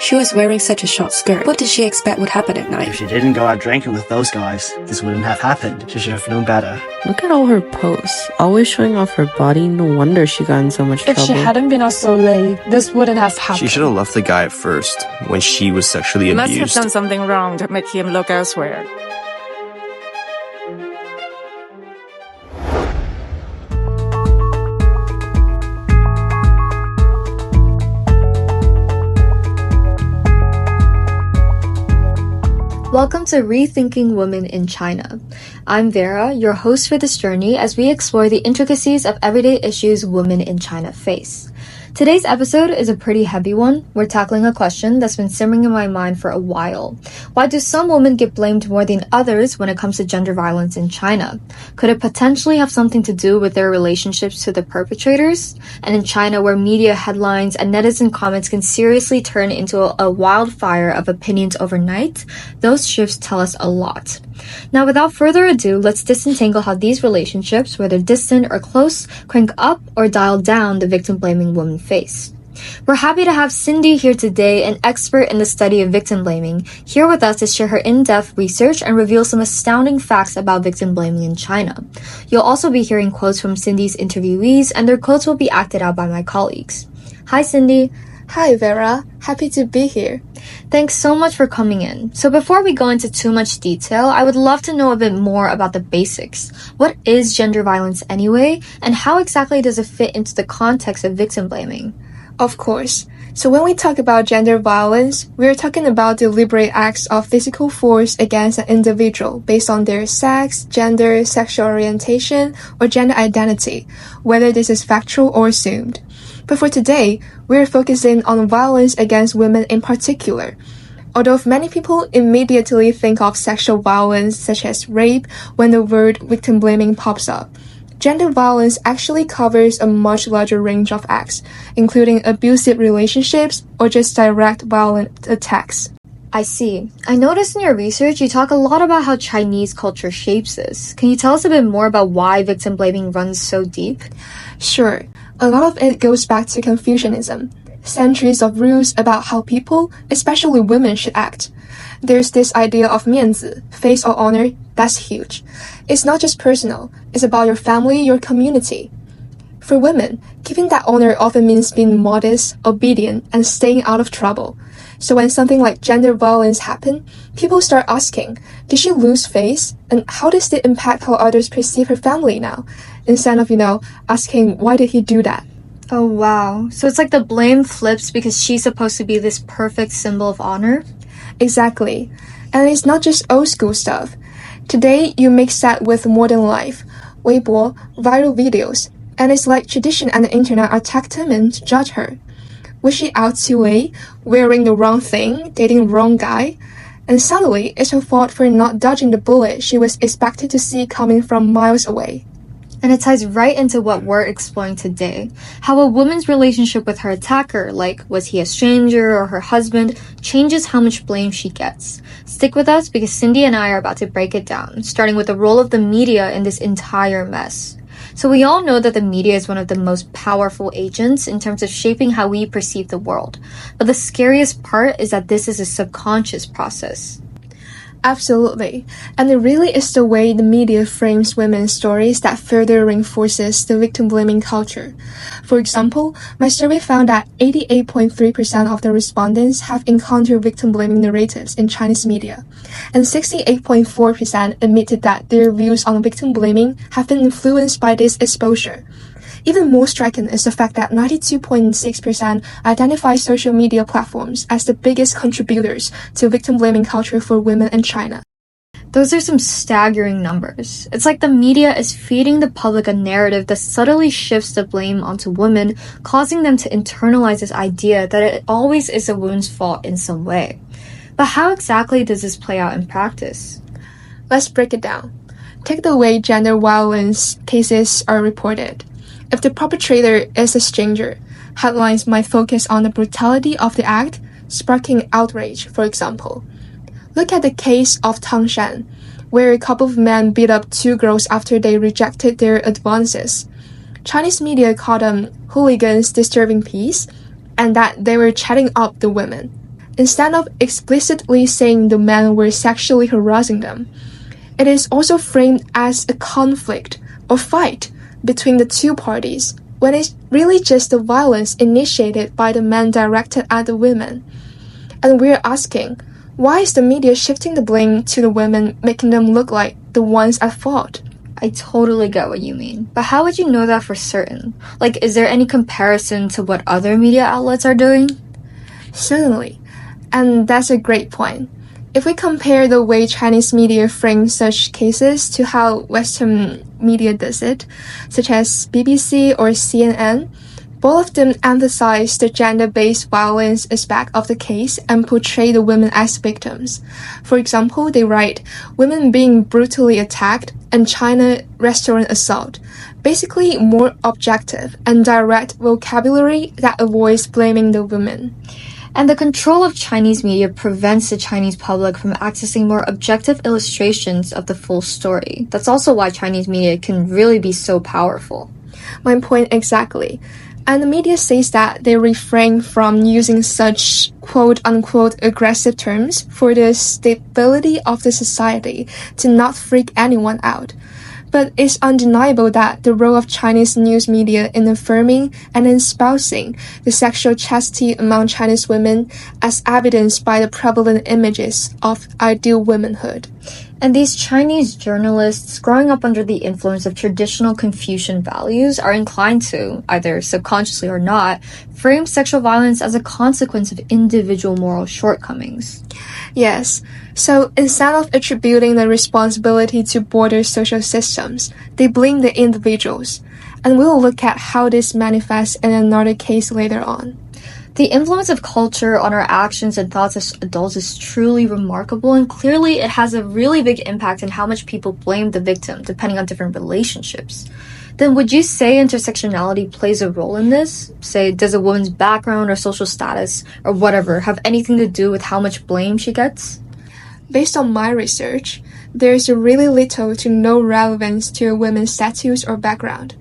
She was wearing such a short skirt. What did she expect would happen at night? If she didn't go out drinking with those guys, this wouldn't have happened. She should have known better. Look at all her posts, always showing off her body. No wonder she got in so much trouble. If she hadn't been out so late, this wouldn't have happened. She should have left the guy at first, when she was sexually abused. He must have done something wrong to make him look elsewhere. Welcome to Rethinking Women in China. I'm Vera, your host for this journey as we explore the intricacies of everyday issues women in China face. Today's episode is a pretty heavy one. We're tackling a question that's been simmering in my mind for a while. Why do some women get blamed more than others when it comes to gender violence in China? Could it potentially have something to do with their relationships to the perpetrators? And in China, where media headlines and netizen comments can seriously turn into a wildfire of opinions overnight, those shifts tell us a lot. Now, without further ado, let's disentangle how these relationships, whether distant or close, crank up or dial down the victim-blaming woman face. We're happy to have Cindy here today, an expert in the study of victim blaming, here with us to share her in-depth research and reveal some astounding facts about victim blaming in China. You'll also be hearing quotes from Cindy's interviewees, and their quotes will be acted out by my colleagues. Hi, Cindy. Hi, Vera. Happy to be here. Thanks so much for coming in. So before we go into too much detail, I would love to know a bit more about the basics. What is gender violence anyway, and how exactly does it fit into the context of victim blaming? Of course. So when we talk about gender violence, we're talking about deliberate acts of physical force against an individual based on their sex, gender, sexual orientation, or gender identity, whether this is factual or assumed. But for today, we're focusing on violence against women in particular. Although many people immediately think of sexual violence such as rape when the word victim blaming pops up, gender violence actually covers a much larger range of acts, including abusive relationships or just direct violent attacks. I see. I noticed in your research you talk a lot about how Chinese culture shapes this. Can you tell us a bit more about why victim blaming runs so deep? Sure. A lot of it goes back to Confucianism, centuries of rules about how people, especially women, should act. There's this idea of 面子, face or honor, that's huge. It's not just personal, it's about your family, your community. For women, keeping that honor often means being modest, obedient, and staying out of trouble. So when something like gender violence happens, people start asking, did she lose face? And how does it impact how others perceive her family now? Instead of, asking, why did he do that? Oh, wow. So it's like the blame flips because she's supposed to be this perfect symbol of honor? Exactly. And it's not just old school stuff. Today, you mix that with modern life, 微博, viral videos, and it's like tradition and the internet are determined to judge her. Was she out too late, wearing the wrong thing, dating the wrong guy? And suddenly, it's her fault for not dodging the bullet she was expected to see coming from miles away. And it ties right into what we're exploring today. How a woman's relationship with her attacker, like was he a stranger or her husband, changes how much blame she gets. Stick with us because Cindy and I are about to break it down, starting with the role of the media in this entire mess. So we all know that the media is one of the most powerful agents in terms of shaping how we perceive the world. But the scariest part is that this is a subconscious process. Absolutely. And it really is the way the media frames women's stories that further reinforces the victim-blaming culture. For example, my survey found that 88.3% of the respondents have encountered victim-blaming narratives in Chinese media, and 68.4% admitted that their views on victim-blaming have been influenced by this exposure. Even more striking is the fact that 92.6% identify social media platforms as the biggest contributors to victim-blaming culture for women in China. Those are some staggering numbers. It's like the media is feeding the public a narrative that subtly shifts the blame onto women, causing them to internalize this idea that it always is a woman's fault in some way. But how exactly does this play out in practice? Let's break it down. Take the way gender violence cases are reported. If the perpetrator is a stranger, headlines might focus on the brutality of the act, sparking outrage, for example. Look at the case of Tangshan, where a couple of men beat up two girls after they rejected their advances. Chinese media called them hooligans disturbing peace, and that they were chatting up the women. instead of explicitly saying the men were sexually harassing them. It is also framed as a conflict or fight between the two parties, when it's really just the violence initiated by the men directed at the women. And we're asking, why is the media shifting the blame to the women, making them look like the ones at fault? I totally get what you mean, but how would you know that for certain? Like, is there any comparison to what other media outlets are doing? Certainly, and that's a great point. If we compare the way Chinese media frame such cases to how Western media does it, such as BBC or CNN, both of them emphasize the gender-based violence aspect of the case and portray the women as victims. For example, they write, "Women being brutally attacked" and "China restaurant assault." Basically, more objective and direct vocabulary that avoids blaming the women. And the control of Chinese media prevents the Chinese public from accessing more objective illustrations of the full story. That's also why Chinese media can really be so powerful. My point exactly. And the media says that they refrain from using such quote-unquote aggressive terms for the stability of the society to not freak anyone out. But it's undeniable that the role of Chinese news media in affirming and espousing the sexual chastity among Chinese women, as evidenced by the prevalent images of ideal womanhood. And these Chinese journalists, growing up under the influence of traditional Confucian values, are inclined to, either subconsciously or not, frame sexual violence as a consequence of individual moral shortcomings. Yes, so instead of attributing the responsibility to broader social systems, they blame the individuals. And we'll look at how this manifests in another case later on. The influence of culture on our actions and thoughts as adults is truly remarkable, and clearly it has a really big impact on how much people blame the victim, depending on different relationships. Then would you say intersectionality plays a role in this? Say, does a woman's background or social status, or whatever, have anything to do with how much blame she gets? Based on my research, there's really little to no relevance to a woman's status or background.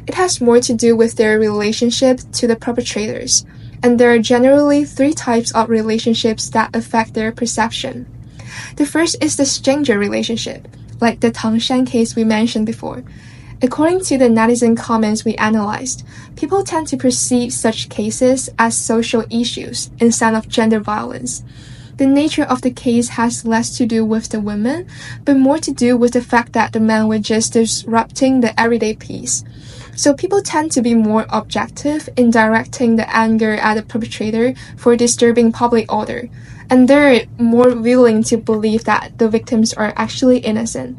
It has more to do with their relationship to the perpetrators. And there are generally 3 types of relationships that affect their perception. The first is the stranger relationship, like the Tangshan case we mentioned before. According to the netizen comments we analyzed, people tend to perceive such cases as social issues instead of gender violence. The nature of the case has less to do with the women, but more to do with the fact that the men were just disrupting the everyday peace. So people tend to be more objective in directing the anger at the perpetrator for disturbing public order, and they're more willing to believe that the victims are actually innocent.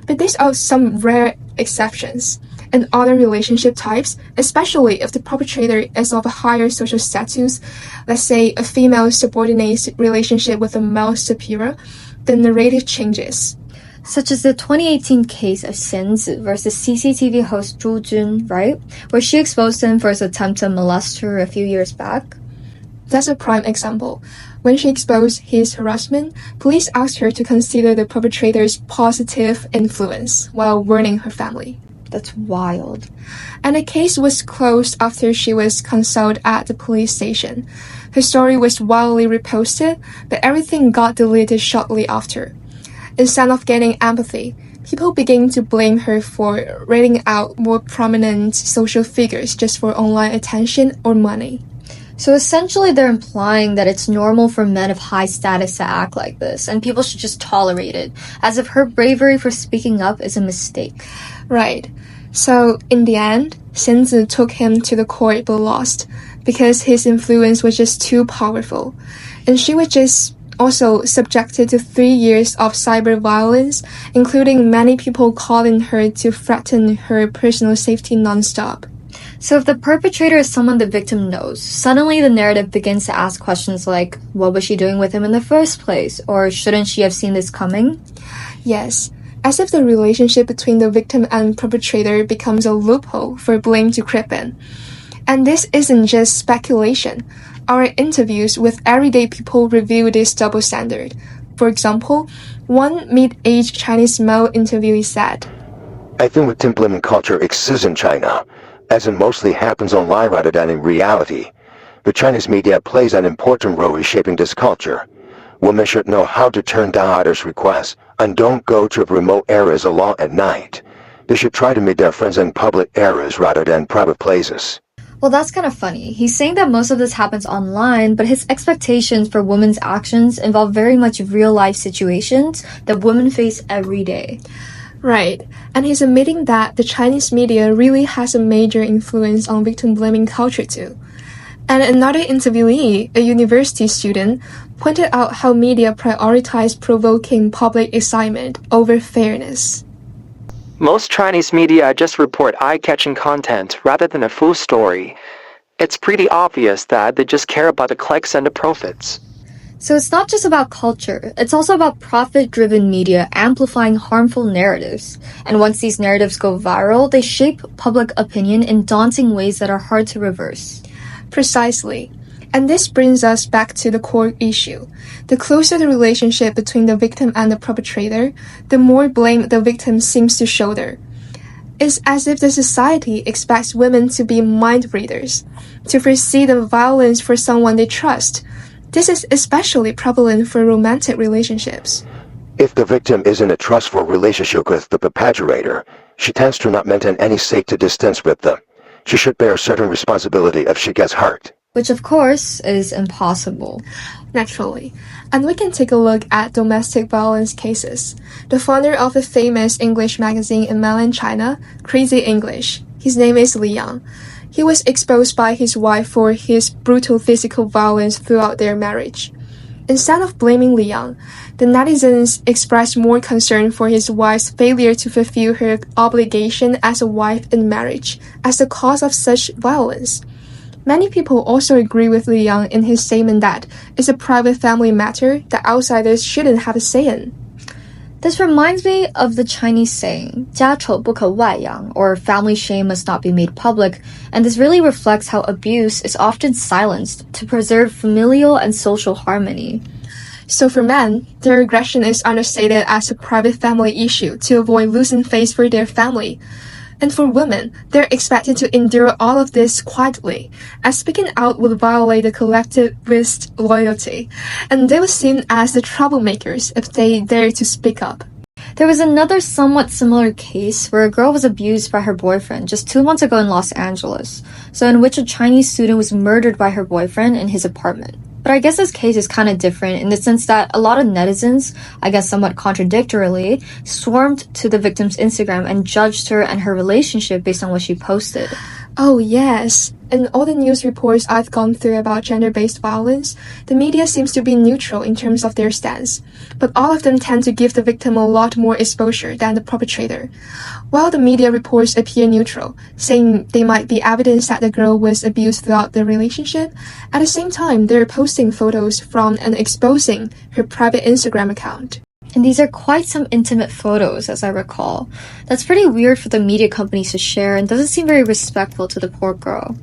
But these are some rare exceptions. In other relationship types, especially if the perpetrator is of a higher social status, let's say a female subordinate relationship with a male superior, the narrative changes. Such as the 2018 case of Xianzi versus CCTV host Zhu Jun, right? Where she exposed him for his attempt to molest her a few years back. That's a prime example. When she exposed his harassment, police asked her to consider the perpetrator's positive influence while warning her family. That's wild. And the case was closed after she was consulted at the police station. Her story was widely reposted, but everything got deleted shortly after. Instead of gaining empathy, people began to blame her for rating out more prominent social figures just for online attention or money. So essentially they're implying that it's normal for men of high status to act like this, and people should just tolerate it, as if her bravery for speaking up is a mistake. Right. So in the end, Xianzi took him to the court but lost, because his influence was just too powerful. And she was just also subjected to 3 years of cyber violence, including many people calling her to threaten her personal safety nonstop. So if the perpetrator is someone the victim knows, suddenly the narrative begins to ask questions like, what was she doing with him in the first place? Or shouldn't she have seen this coming? Yes, as if the relationship between the victim and perpetrator becomes a loophole for blame to creep in. And this isn't just speculation. Our interviews with everyday people reveal this double standard. For example, one mid-aged Chinese male interviewee said, I think victim blaming culture exists in China, as it mostly happens online rather than in reality. The Chinese media plays an important role in shaping this culture. Women should know how to turn down others' requests and don't go to remote areas alone at night. They should try to meet their friends in public areas rather than private places. Well, that's kind of funny. He's saying that most of this happens online, but his expectations for women's actions involve very much real-life situations that women face every day. Right, and he's admitting that the Chinese media really has a major influence on victim-blaming culture too. And another interviewee, a university student, pointed out how media prioritize provoking public excitement over fairness. Most Chinese media just report eye-catching content rather than a full story. It's pretty obvious that they just care about the clicks and the profits. So it's not just about culture, it's also about profit-driven media amplifying harmful narratives. And once these narratives go viral, they shape public opinion in daunting ways that are hard to reverse. Precisely. And this brings us back to the core issue. The closer the relationship between the victim and the perpetrator, the more blame the victim seems to shoulder. It's as if the society expects women to be mind readers, to foresee the violence for someone they trust. This is especially prevalent for romantic relationships. If the victim is in a trustful relationship with the perpetrator, she tends to not maintain any safety distance with them. She should bear certain responsibility if she gets hurt. Which, of course, is impossible. Naturally. And we can take a look at domestic violence cases. The founder of a famous English magazine in mainland China, Crazy English, his name is Li Yang. He was exposed by his wife for his brutal physical violence throughout their marriage. Instead of blaming Li Yang, the netizens expressed more concern for his wife's failure to fulfill her obligation as a wife in marriage as the cause of such violence. Many people also agree with Li Yang in his statement that it's a private family matter that outsiders shouldn't have a say in. This reminds me of the Chinese saying, 家丑不可外扬, or family shame must not be made public, and this really reflects how abuse is often silenced to preserve familial and social harmony. So for men, their aggression is understated as a private family issue to avoid losing face for their family. And for women, they're expected to endure all of this quietly, as speaking out would violate the collectivist loyalty, and they were seen as the troublemakers if they dared to speak up. There was another somewhat similar case where a girl was abused by her boyfriend just 2 months ago in Los Angeles, so in which a Chinese student was murdered by her boyfriend in his apartment. But I guess this case is kind of different in the sense that a lot of netizens, I guess somewhat contradictorily, swarmed to the victim's Instagram and judged her and her relationship based on what she posted. Oh yes, in all the news reports I've gone through about gender-based violence, the media seems to be neutral in terms of their stance, but all of them tend to give the victim a lot more exposure than the perpetrator. While the media reports appear neutral, saying they might be evidence that the girl was abused throughout the relationship, at the same time they're posting photos from and exposing her private Instagram account. And these are quite some intimate photos, as I recall. That's pretty weird for the media companies to share and doesn't seem very respectful to the poor girl.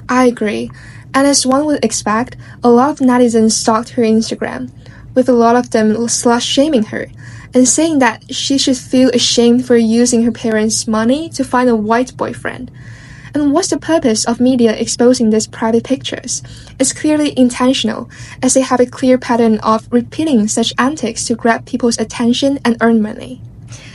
I agree. And as one would expect, a lot of netizens stalked her Instagram, with a lot of them slut-shaming her, and saying that she should feel ashamed for using her parents' money to find a white boyfriend. And what's the purpose of media exposing these private pictures? It's clearly intentional, as they have a clear pattern of repeating such antics to grab people's attention and earn money.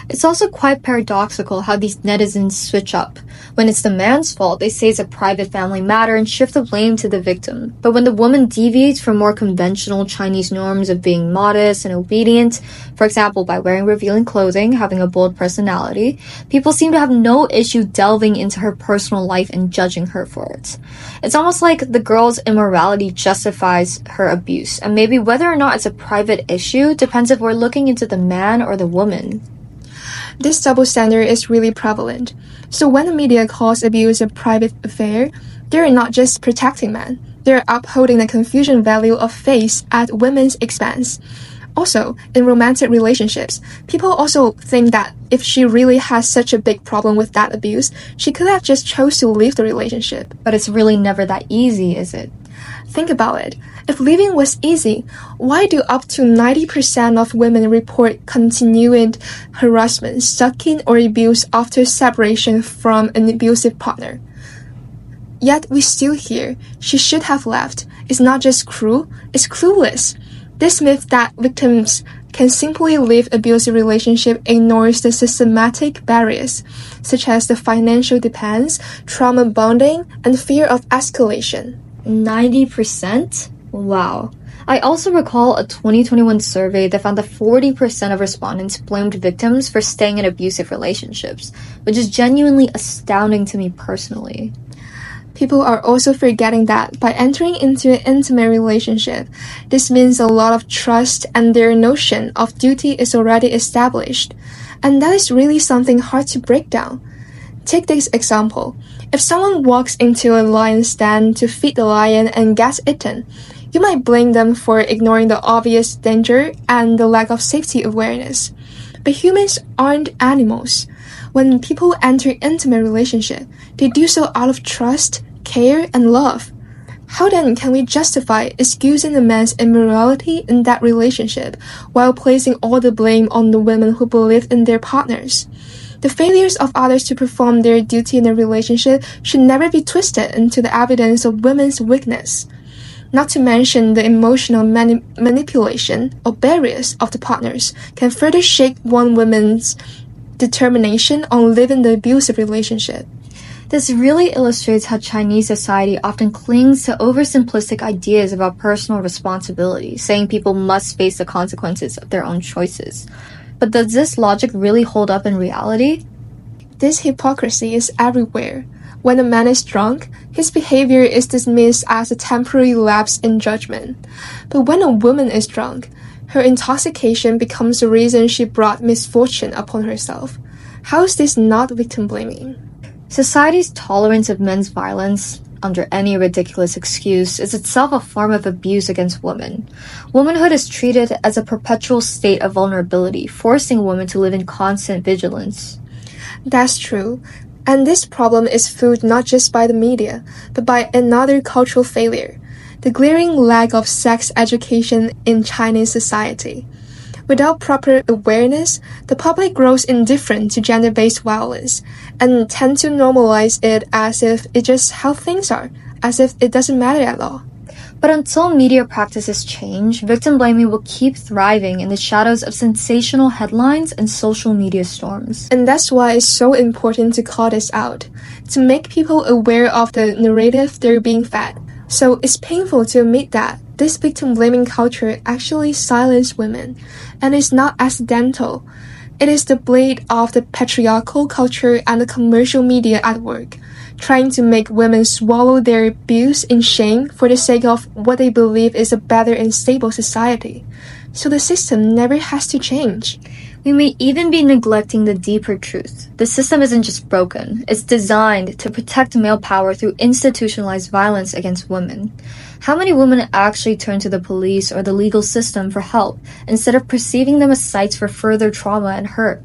It's also quite paradoxical how these netizens switch up. When it's the man's fault, they say it's a private family matter and shift the blame to the victim. But when the woman deviates from more conventional Chinese norms of being modest and obedient, for example, by wearing revealing clothing, having a bold personality, people seem to have no issue delving into her personal life and judging her for it. It's almost like the girl's immorality justifies her abuse, and maybe whether or not it's a private issue depends if we're looking into the man or the woman. This double standard is really prevalent. So when the media calls abuse a private affair, they're not just protecting men, they're upholding the confusion value of faith at women's expense. Also, in romantic relationships, people also think that if she really has such a big problem with that abuse, she could have just chose to leave the relationship. But it's really never that easy, is it? Think about it. If leaving was easy, why do up to 90% of women report continuing harassment, stalking, or abuse after separation from an abusive partner? Yet we still hear, she should have left. It's not just cruel, it's clueless. This myth that victims can simply leave abusive relationship ignores the systematic barriers, such as the financial dependence, trauma bonding, and fear of escalation. 90%? Wow. I also recall a 2021 survey that found that 40% of respondents blamed victims for staying in abusive relationships, which is genuinely astounding to me personally. People are also forgetting that by entering into an intimate relationship, this means a lot of trust and their notion of duty is already established. And that is really something hard to break down. Take this example. If someone walks into a lion's den to feed the lion and gets eaten, you might blame them for ignoring the obvious danger and the lack of safety awareness. But humans aren't animals. When people enter intimate relationship, they do so out of trust, care, and love. How then can we justify excusing a man's immorality in that relationship while placing all the blame on the women who believe in their partners? The failures of others to perform their duty in a relationship should never be twisted into the evidence of women's weakness. Not to mention the emotional manipulation or barriers of the partners can further shake one woman's determination on living the abusive relationship. This really illustrates how Chinese society often clings to oversimplistic ideas about personal responsibility, saying people must face the consequences of their own choices. But does this logic really hold up in reality? This hypocrisy is everywhere. When a man is drunk, his behavior is dismissed as a temporary lapse in judgment. But when a woman is drunk, her intoxication becomes the reason she brought misfortune upon herself. How is this not victim blaming? Society's tolerance of men's violence, under any ridiculous excuse, is itself a form of abuse against women. Womanhood is treated as a perpetual state of vulnerability, forcing women to live in constant vigilance. That's true. And this problem is fueled not just by the media, but by another cultural failure, the glaring lack of sex education in Chinese society. Without proper awareness, the public grows indifferent to gender-based violence and tend to normalize it as if it's just how things are, as if it doesn't matter at all. But until media practices change, victim blaming will keep thriving in the shadows of sensational headlines and social media storms. And that's why it's so important to call this out, to make people aware of the narrative they're being fed. So it's painful to admit that this victim-blaming culture actually silences women, and it's not accidental. It is the blade of the patriarchal culture and the commercial media at work, trying to make women swallow their abuse in shame for the sake of what they believe is a better and stable society. So the system never has to change. We may even be neglecting the deeper truth. The system isn't just broken, it's designed to protect male power through institutionalized violence against women. How many women actually turn to the police or the legal system for help instead of perceiving them as sites for further trauma and hurt?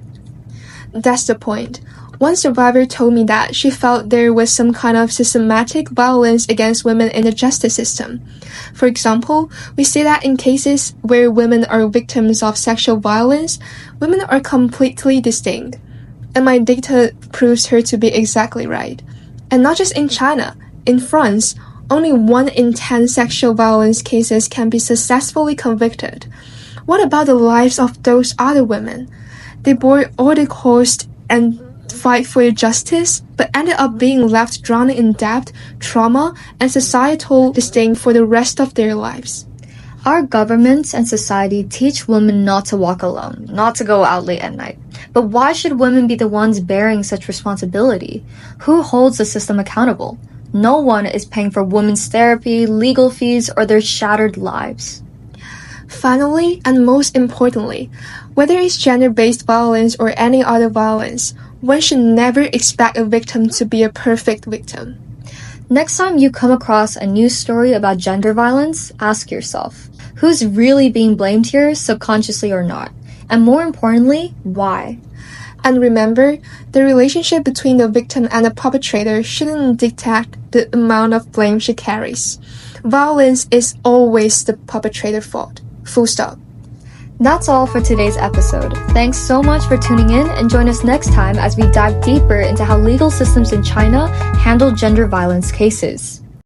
That's the point. One survivor told me that she felt there was some kind of systematic violence against women in the justice system. For example, we see that in cases where women are victims of sexual violence, women are completely distinct. And my data proves her to be exactly right. And not just in China. In France, only 1 in 10 sexual violence cases can be successfully convicted. What about the lives of those other women? They bore all the cost and fight for justice, but ended up being left drowning in debt, trauma, and societal disdain for the rest of their lives. Our governments and society teach women not to walk alone, not to go out late at night. But why should women be the ones bearing such responsibility? Who holds the system accountable? No one is paying for women's therapy, legal fees, or their shattered lives. Finally, and most importantly, whether it's gender-based violence or any other violence, one should never expect a victim to be a perfect victim. Next time you come across a news story about gender violence, ask yourself, who's really being blamed here, subconsciously or not? And more importantly, why? And remember, the relationship between the victim and the perpetrator shouldn't dictate the amount of blame she carries. Violence is always the perpetrator's fault. Full stop. That's all for today's episode. Thanks so much for tuning in and join us next time as we dive deeper into how legal systems in China handle gender violence cases.